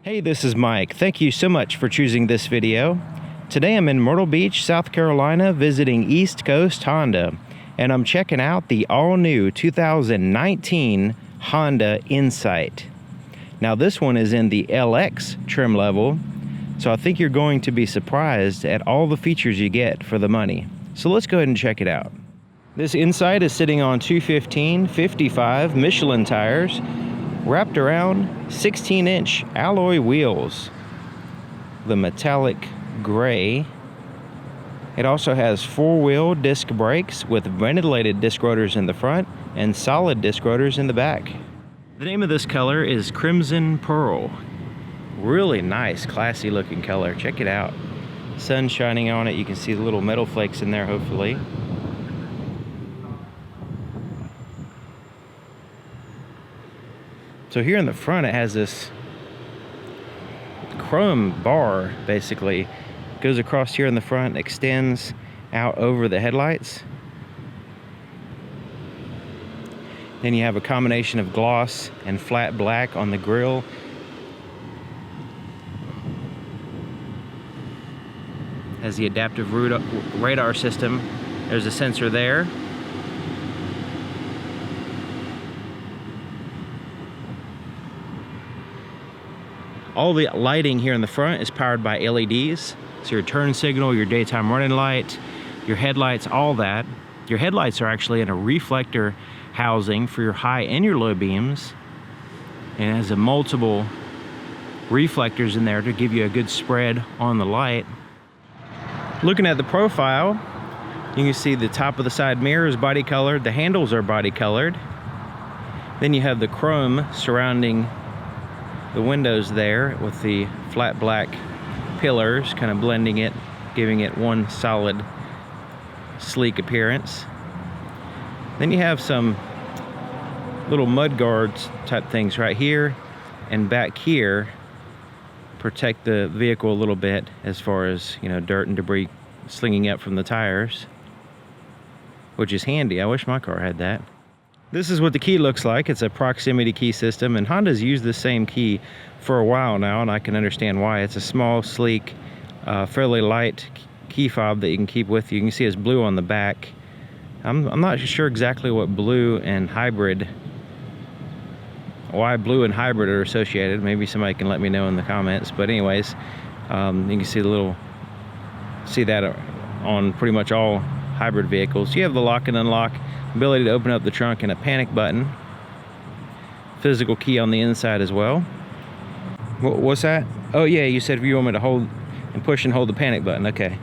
Hey, this is Mike. Thank you so much for choosing this video. Today I'm in Myrtle Beach, South Carolina, visiting East Coast Honda, and I'm checking out the all-new 2019 Honda Insight. Now this one is in the LX trim level, so I think you're going to be surprised at all the features you get for the money. So let's go ahead and check it out. This Insight is sitting on 215/55 Michelin tires, wrapped around 16-inch alloy wheels, the metallic gray. It also has four-wheel disc brakes with ventilated disc rotors in the front and solid disc rotors in the back. The name of this color is Crimson Pearl. Really nice, classy looking color. Check it out. Sun shining on it. You can see the little metal flakes in there, hopefully. So here in the front it has this chrome bar, basically. Goes across here in the front, extends out over the headlights. Then you have a combination of gloss and flat black on the grille. Has the adaptive radar system. There's a sensor there. All the lighting here in the front is powered by LEDs. So your turn signal, your daytime running light, your headlights, all that. Your headlights are actually in a reflector housing for your high and your low beams. And it has a multiple reflectors in there to give you a good spread on the light. Looking at the profile, you can see the top of the side mirror is body colored, the handles are body colored. Then you have the chrome surrounding the windows there with the flat black pillars, kind of blending it, giving it one solid, sleek appearance. Then you have some little mud guards type things right here and back here, protect the vehicle a little bit as far as, you know, dirt and debris slinging up from the tires, which is handy. I wish my car had that. This is what the key looks like. It's a proximity key system, and Honda's used the same key for a while now, and I can understand why. It's a small, sleek, fairly light key fob that you can keep with you. You can see it's blue on the back. I'm not sure exactly what blue and hybrid, why blue and hybrid are associated. Maybe somebody can let me know in the comments. But anyways, you can see see that on pretty much all hybrid vehicles. You have the lock and unlock, ability to open up the trunk, and a panic button. Physical key on the inside as well. What's that? Oh yeah, you said if you want me to hold and push and hold the panic button. Okay.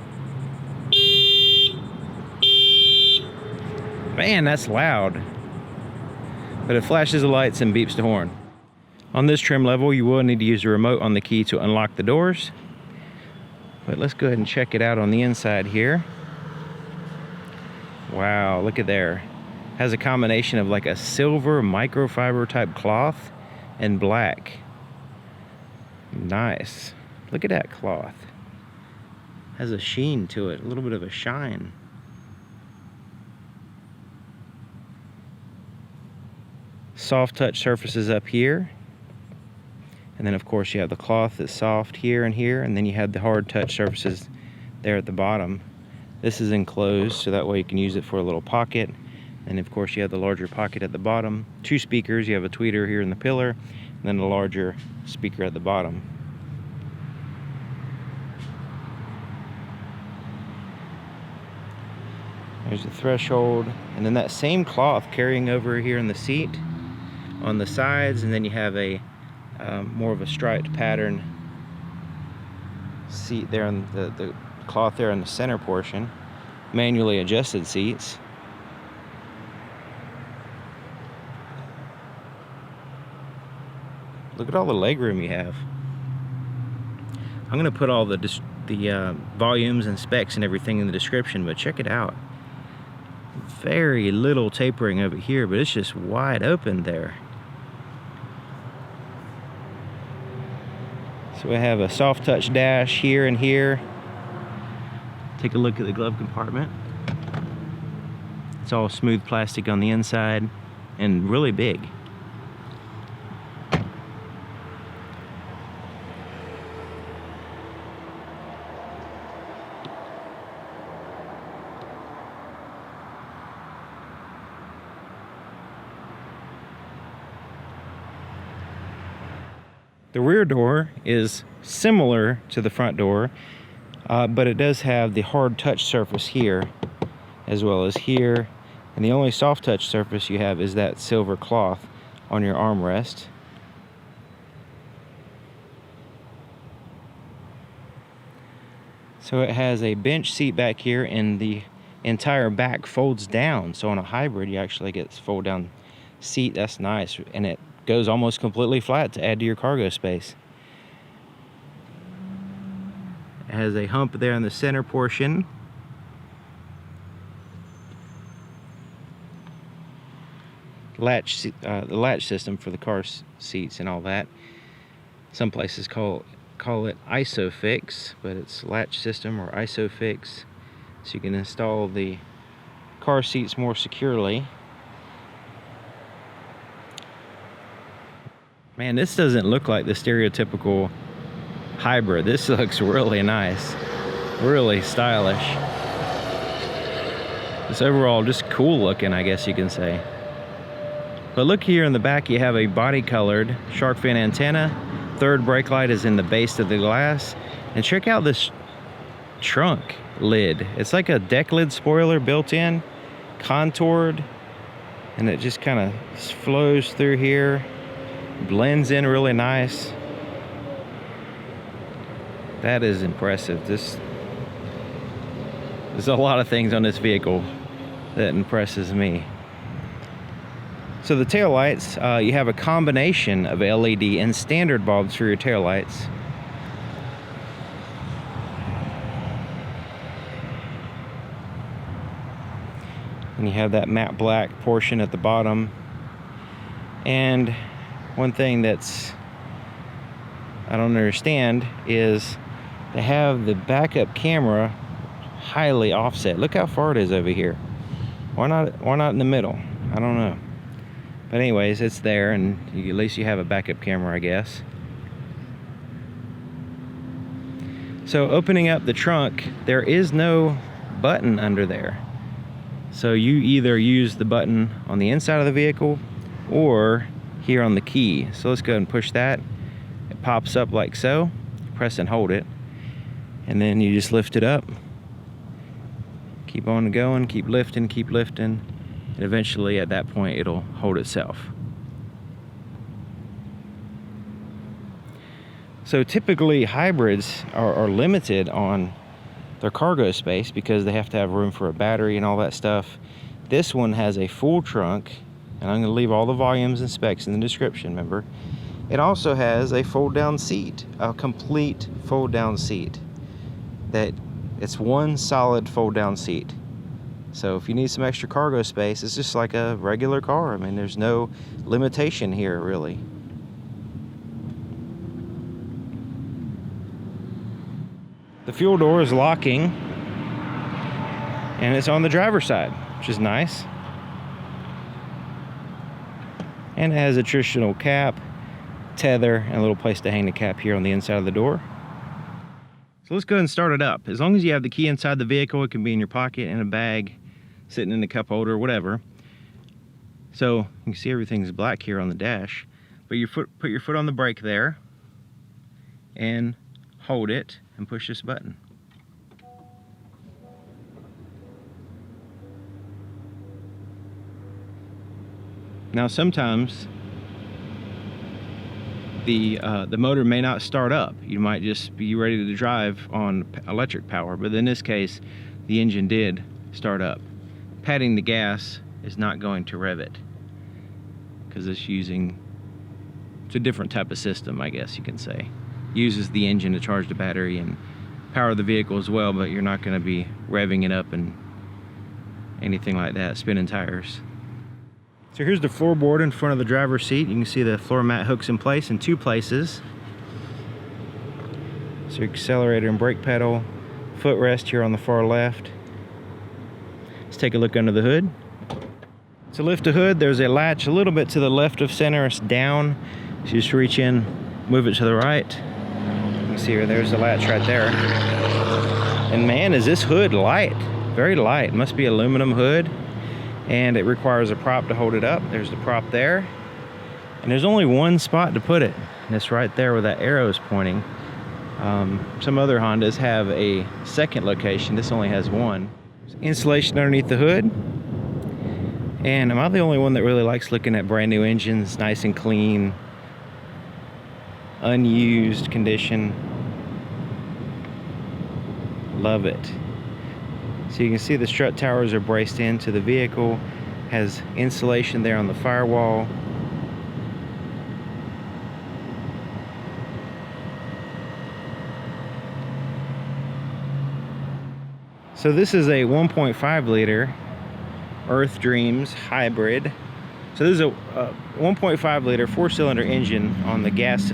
Man, that's loud. But it flashes the lights and beeps the horn. On this trim level, you will need to use the remote on the key to unlock the doors. But let's go ahead and check it out on the inside here. Wow, look at there. Has a combination of like a silver microfiber type cloth and black. Nice. Look at that cloth. Has a sheen to it, a little bit of a shine. Soft touch surfaces up here. And then of course you have the cloth that's soft here, and then you have the hard touch surfaces there at the bottom. This is enclosed, so that way you can use it for a little pocket. And of course you have the larger pocket at the bottom. Two speakers, you have a tweeter here in the pillar, and then a larger speaker at the bottom. There's the threshold, and then that same cloth carrying over here in the seat on the sides, and then you have a more of a striped pattern seat there on the cloth there in the center portion. Manually adjusted seats. Look at all the legroom you have. I'm going to put all the volumes and specs and everything in the description, but check it out. Very little tapering over here, but it's just wide open there. So we have a soft touch dash here and here. Take a look at the glove compartment. It's all smooth plastic on the inside and really big. The rear door is similar to the front door, but it does have the hard touch surface here as well as here, and the only soft touch surface you have is that silver cloth on your armrest. So it has a bench seat back here, and the entire back folds down. So on a hybrid, you actually get this fold down seat. That's nice. And it goes almost completely flat to add to your cargo space. It has a hump there in the center portion. The latch system for the car seats and all that. Some places call it ISOFIX, but it's latch system or ISOFIX, so you can install the car seats more securely. Man, this doesn't look like the stereotypical hybrid. This looks really nice, really stylish. It's overall just cool looking, I guess you can say. But look here in the back, you have a body colored shark fin antenna. Third brake light is in the base of the glass. And check out this trunk lid. It's like a deck lid spoiler built in, contoured, and it just kind of flows through here, blends in really nice. That is impressive. There's a lot of things on this vehicle that impresses me. So the taillights, you have a combination of LED and standard bulbs for your taillights. And you have that matte black portion at the bottom. And one thing that's I don't understand is they have the backup camera highly offset. Look how far it is over here. Why not in the middle? I don't know. But anyways, it's there, and at least you have a backup camera, I guess. So opening up the trunk, there is no button under there. So you either use the button on the inside of the vehicle or here on the key. So let's go ahead and push that. It pops up like so. Press and hold it. And then you just lift it up. Keep on going, keep lifting, and eventually at that point it'll hold itself. So typically hybrids are limited on their cargo space because they have to have room for a battery and all that stuff. This one has a full trunk, and I'm going to leave all the volumes and specs in the description, remember. It also has a fold-down seat, a complete fold-down seat. It's one solid fold-down seat. So if you need some extra cargo space, it's just like a regular car. I mean, there's no limitation here, really. The fuel door is locking, and it's on the driver's side, which is nice. And it has a traditional cap, tether, and a little place to hang the cap here on the inside of the door. So let's go ahead and start it up. As long as you have the key inside the vehicle, it can be in your pocket, in a bag, sitting in the cup holder, whatever. So you can see everything's black here on the dash. But put your foot on the brake there and hold it and push this button. Now sometimes the motor may not start up. You might just be ready to drive on electric power, but in this case the engine did start up. Patting the gas is not going to rev it because it's a different type of system, I guess you can say. Uses the engine to charge the battery and power the vehicle as well, but you're not going to be revving it up and anything like that, spinning tires. So here's the floorboard in front of the driver's seat. You can see the floor mat hooks in place in two places. So your accelerator and brake pedal, footrest here on the far left. Let's take a look under the hood. To lift the hood, there's a latch a little bit to the left of center. It's down. So you just reach in, move it to the right. You can see here, there's the latch right there. And man, is this hood light. Very light. It must be aluminum hood. And it requires a prop to hold it up. There's the prop there. And there's only one spot to put it. and it's right there where that arrow is pointing. Some other Hondas have a second location. This only has one. There's insulation underneath the hood. And am I the only one that really likes looking at brand new engines, nice and clean, unused condition? Love it. So you can see the strut towers are braced into the vehicle, has insulation there on the firewall. So this is a 1.5 liter Earth Dreams hybrid. So this is a 1.5 liter 4-cylinder engine on the gas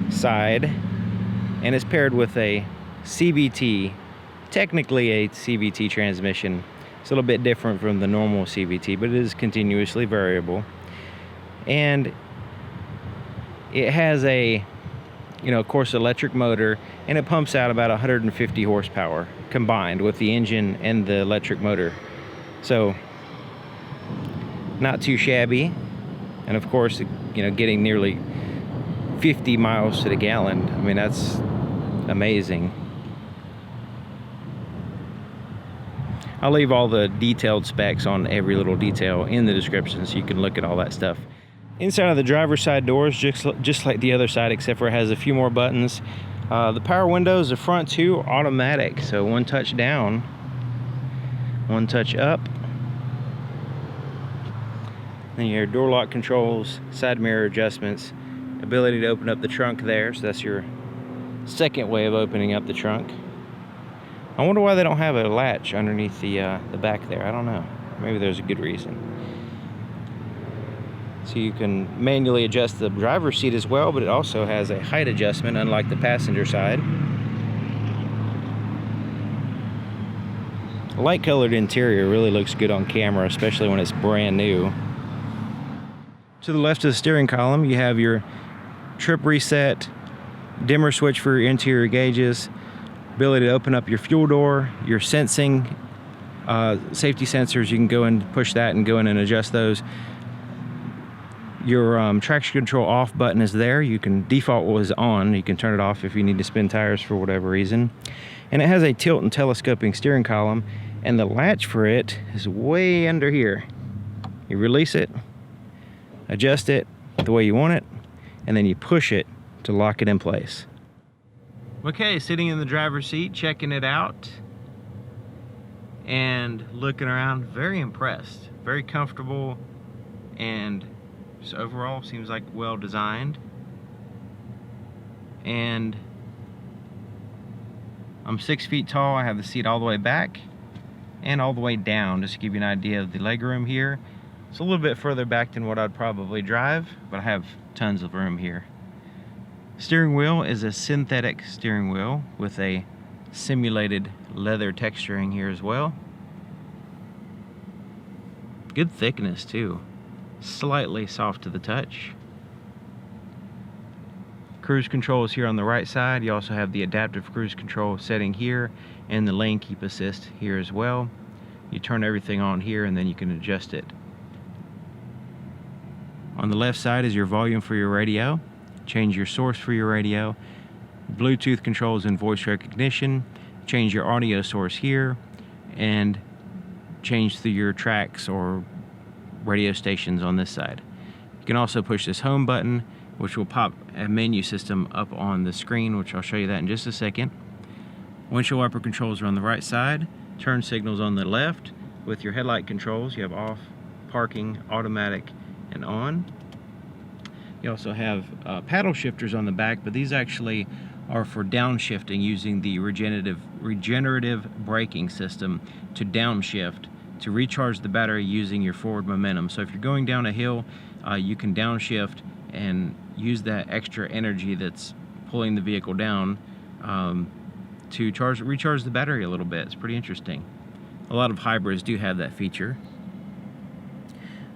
side, and it's paired with a CVT, technically a CVT transmission. It's a little bit different from the normal CVT, but it is continuously variable. And it has a, of course, electric motor, and it pumps out about 150 horsepower combined with the engine and the electric motor. So not too shabby. And of course, getting nearly 50 miles to the gallon. I mean, that's amazing. I'll leave all the detailed specs on every little detail in the description so you can look at all that stuff. Inside of the driver's side doors, just like the other side, except for it has a few more buttons. The power windows, the front two, automatic. So one touch down, one touch up. Then your door lock controls, side mirror adjustments, ability to open up the trunk there. So that's your second way of opening up the trunk. I wonder why they don't have a latch underneath the back there. I don't know. Maybe there's a good reason. So you can manually adjust the driver's seat as well, but it also has a height adjustment, unlike the passenger side. The light colored interior really looks good on camera, especially when it's brand new. To the left of the steering column, you have your trip reset, dimmer switch for your interior gauges, ability to open up your fuel door, your sensing, safety sensors. You can go and push that and go in and adjust those. Your traction control off button is there. You can default was on. You can turn it off if you need to spin tires for whatever reason. And it has a tilt and telescoping steering column, and the latch for it is way under here. You release it, adjust it the way you want it, and then you push it to lock it in place. Okay, sitting in the driver's seat, checking it out and looking around, very impressed, very comfortable, and just overall seems like well designed. And I'm 6 feet tall. I have the seat all the way back and all the way down, just to give you an idea of the legroom here. It's a little bit further back than what I'd probably drive, but I have tons of room here. Steering wheel is a synthetic steering wheel with a simulated leather texturing here as well. Good thickness too. Slightly soft to the touch. Cruise control is here on the right side. You also have the adaptive cruise control setting here and the lane keep assist here as well. You turn everything on here and then you can adjust it. On the left side is your volume for your radio. Change your source for your radio. Bluetooth controls and voice recognition. Change your audio source here and change through your tracks or radio stations on this side. You can also push this home button, which will pop a menu system up on the screen, which I'll show you that in just a second. Windshield wiper controls are on the right side. Turn signals on the left. With your headlight controls, you have off, parking, automatic, and on. You also have paddle shifters on the back, but these actually are for downshifting using the regenerative braking system to downshift to recharge the battery using your forward momentum. So if you're going down a hill, you can downshift and use that extra energy that's pulling the vehicle down to recharge the battery a little bit. It's pretty interesting. A lot of hybrids do have that feature.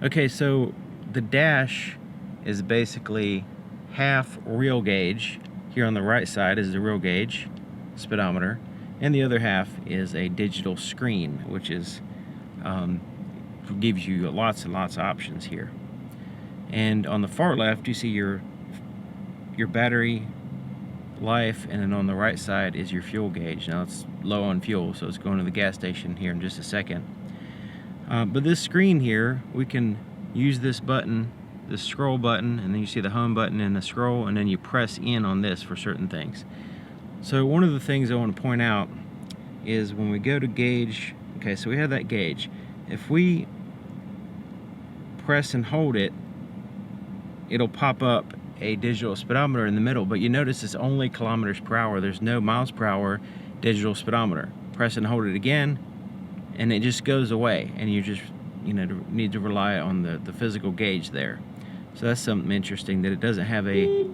Okay, so the dash is basically half real gauge. Here on the right side is the real gauge speedometer, and the other half is a digital screen, which is gives you lots and lots of options here. And on the far left, you see your your battery life, and then on the right side is your fuel gauge. Now it's low on fuel, so it's going to the gas station here in just a second. But this screen here, we can use this button, this scroll button, and then you see the home button and the scroll, and then you press in on this for certain things. So one of the things I want to point out is when we go to gauge, okay, so we have that gauge. If we press and hold it, it'll pop up a digital speedometer in the middle, but you notice it's only kilometers per hour. There's no miles per hour digital speedometer. Press and hold it again, and it just goes away, and you just, you know, need to rely on the physical gauge there. So that's something interesting, that it doesn't have a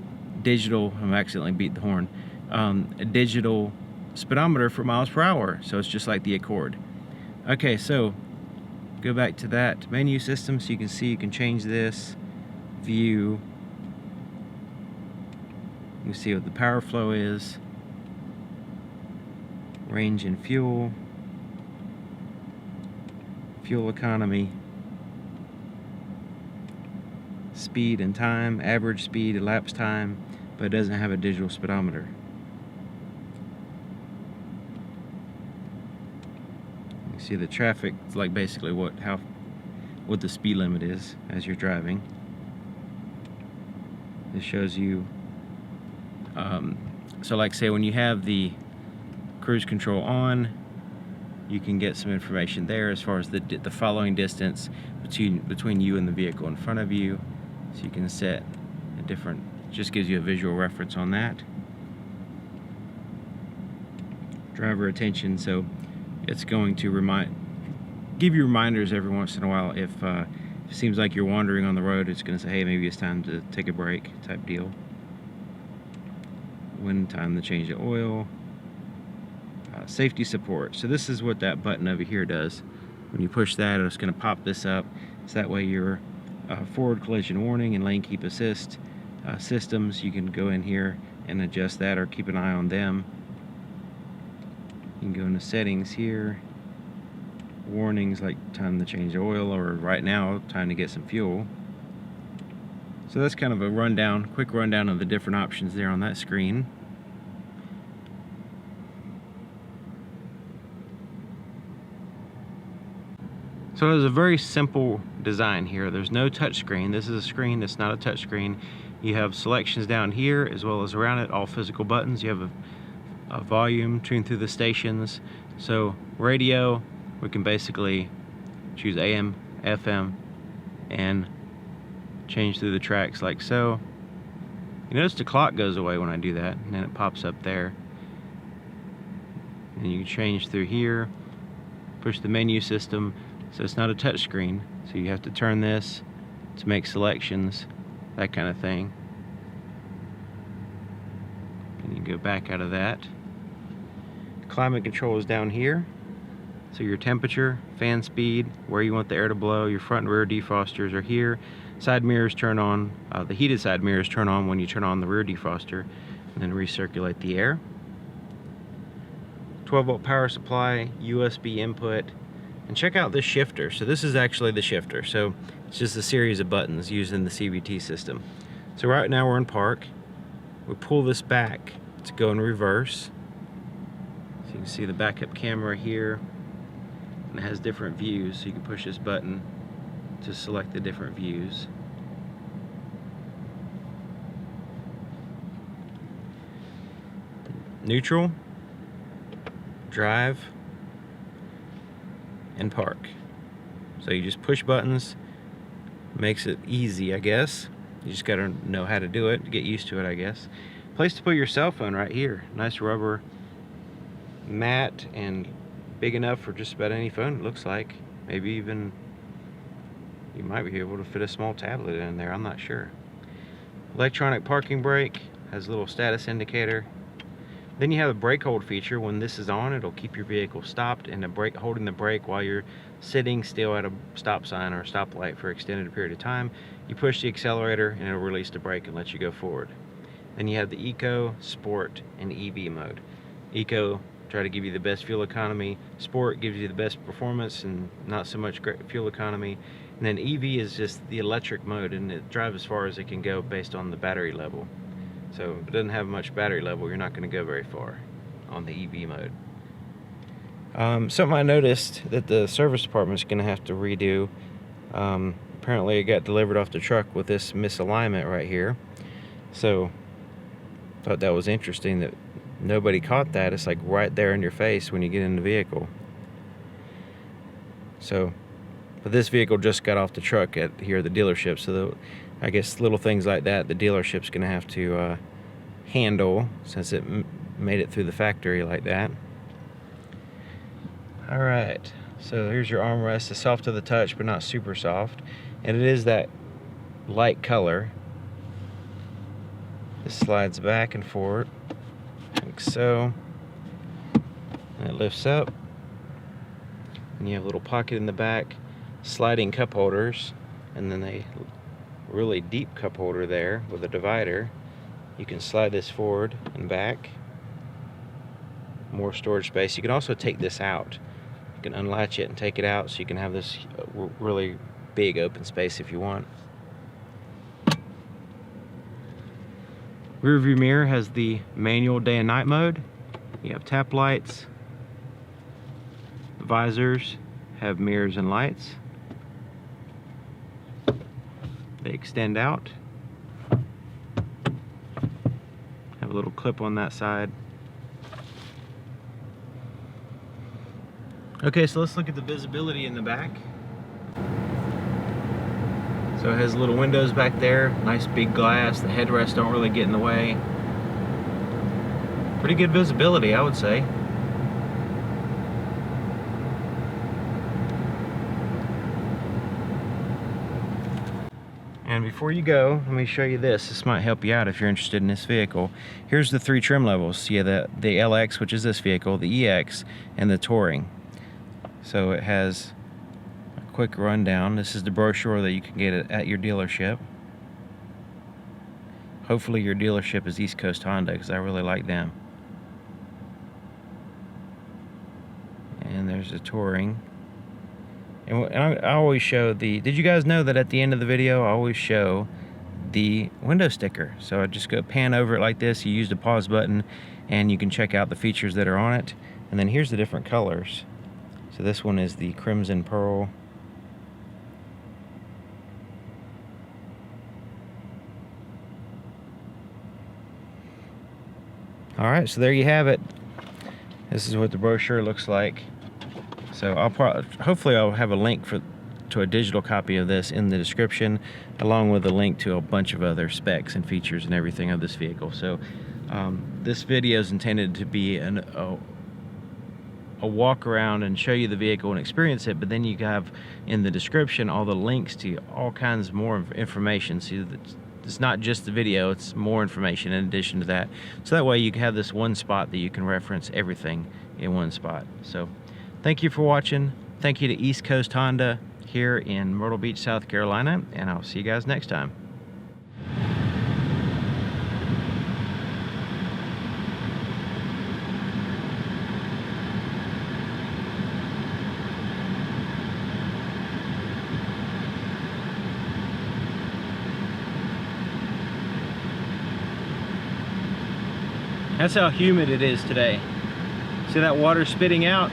digital, I accidentally beat the horn, a digital speedometer for miles per hour. So it's just like the Accord. Okay, so go back to that menu system so you can see, you can change this view. You can see what the power flow is, range and fuel, fuel economy, speed and time, average speed, elapsed time, but it doesn't have a digital speedometer. You see the traffic, it's like basically what the speed limit is as you're driving. This shows you, so like say when you have the cruise control on, you can get some information there as far as the following distance between you and the vehicle in front of you. So you can set a different, just gives you a visual reference on that. Driver attention, so it's going to give you reminders every once in a while. If it seems like you're wandering on the road, it's going to say, hey, maybe it's time to take a break type deal. When time to change the oil. Safety support. So this is what that button over here does. When you push that, it's going to pop this up. So that way your forward collision warning and lane keep assist systems, you can go in here and adjust that or keep an eye on them. You can go into settings here. Warnings like time to change the oil, or right now, time to get some fuel. So that's kind of a rundown, quick rundown of the different options there on that screen. So it's a very simple design here. There's no touch screen. This is a screen that's not a touch screen. You have selections down here as well as around it, all physical buttons. You have a volume, tune through the stations. So radio, we can basically choose AM, FM, and change through the tracks like so. You notice the clock goes away when I do that, and then it pops up there. And you can change through here, push the menu system. So it's not a touch screen, so you have to turn this to make selections, that kind of thing. And you go back out of that. Climate control is down here. So your temperature, fan speed, where you want the air to blow, your front and rear defrosters are here. Side mirrors turn on, the heated side mirrors turn on when you turn on the rear defroster, and then recirculate the air. 12-volt power supply, USB input, and check out this shifter. So this is actually the shifter. So it's just a series of buttons used in the CVT system. So right now we're in park. We pull this back to go in reverse. So you can see the backup camera here. And it has different views, so you can push this button to select the different views. Neutral, drive, and park. So you just push buttons, makes it easy, I guess. You just gotta know how to do it, get used to it, I guess. Place to put your cell phone right here. Nice rubber mat and big enough for just about any phone, it looks like. Maybe even you might be able to fit a small tablet in there, I'm not sure. Electronic parking brake, has a little status indicator. Then you have a brake hold feature. When this is on, it'll keep your vehicle stopped, and holding the brake while you're sitting still at a stop sign or a stoplight for an extended period of time. You push the accelerator and it'll release the brake and let you go forward. Then you have the Eco, Sport, and EV mode. Eco, try to give you the best fuel economy. Sport gives you the best performance and not so much great fuel economy. And then EV is just the electric mode, and it drives as far as it can go based on the battery level. So if it doesn't have much battery level, you're not going to go very far on the EV mode. Something I noticed that the service department is going to have to redo. Apparently it got delivered off the truck with this misalignment right here. So thought that was interesting that nobody caught that. It's like right there in your face when you get in the vehicle. So, but this vehicle just got off the truck at here at the dealership, so I guess little things like that the dealership's gonna have to handle since it made it through the factory like that. All right, so here's your armrest. It's soft to the touch, but not super soft, and it is that light color. This slides back and forward like so, and it lifts up, and you have a little pocket in the back, sliding cup holders, and then a really deep cup holder there with a divider. You can slide this forward and back, more storage space. You can also take this out. You can unlatch it and take it out, so you can have this really big open space if you want. Rear view mirror has the manual day and night mode. You have tap lights. The visors have mirrors and lights. They extend out. Have a little clip on that side. Okay, so let's look at the visibility in the back. So it has little windows back there, nice big glass. The headrests don't really get in the way. Pretty good visibility, I would say. And before you go, let me show you this. This might help you out if you're interested in this vehicle. Here's the 3 trim levels. You have the LX, which is this vehicle, the EX, and the Touring. So it has a quick rundown. This is the brochure that you can get at your dealership. Hopefully your dealership is East Coast Honda, because I really like them. And there's the Touring. And I always show the, did you guys know that at the end of the video I always show the window sticker? So I just go pan over it like this. You use the pause button and you can check out the features that are on it. And then here's the different colors. So this one is the Crimson Pearl. Alright, so there you have it. This is what the brochure looks like. So hopefully I'll have a link to a digital copy of this in the description, along with a link to a bunch of other specs and features and everything of this vehicle. So this video is intended to be a walk around and show you the vehicle and experience it, but then you have in the description all the links to all kinds more information. So it's not just the video, it's more information in addition to that. So that way you can have this one spot that you can reference everything in one spot. So thank you for watching. Thank you to East Coast Honda here in Myrtle Beach, South Carolina, and I'll see you guys next time. That's how humid it is today. See that water spitting out?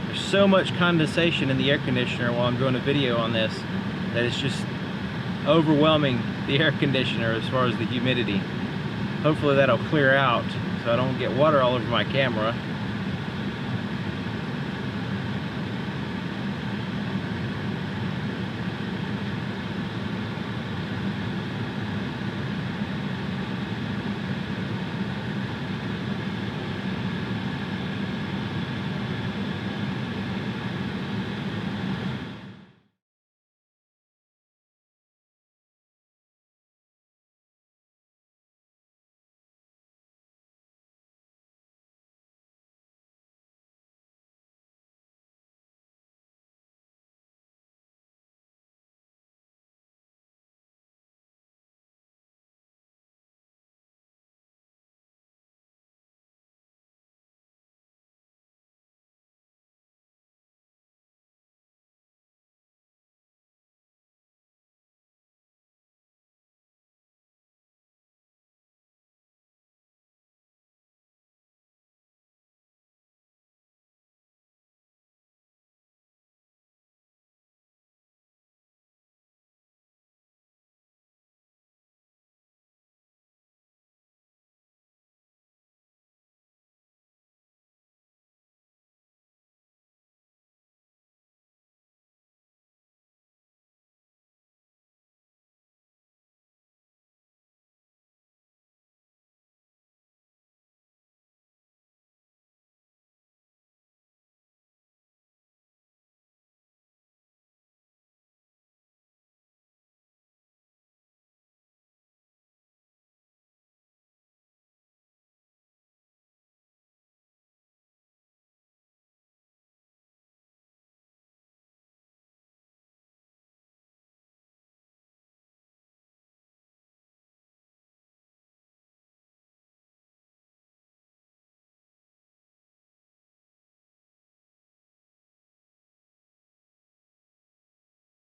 There's so much condensation in the air conditioner while I'm doing a video on this that it's just overwhelming the air conditioner as far as the humidity. Hopefully that'll clear out so I don't get water all over my camera.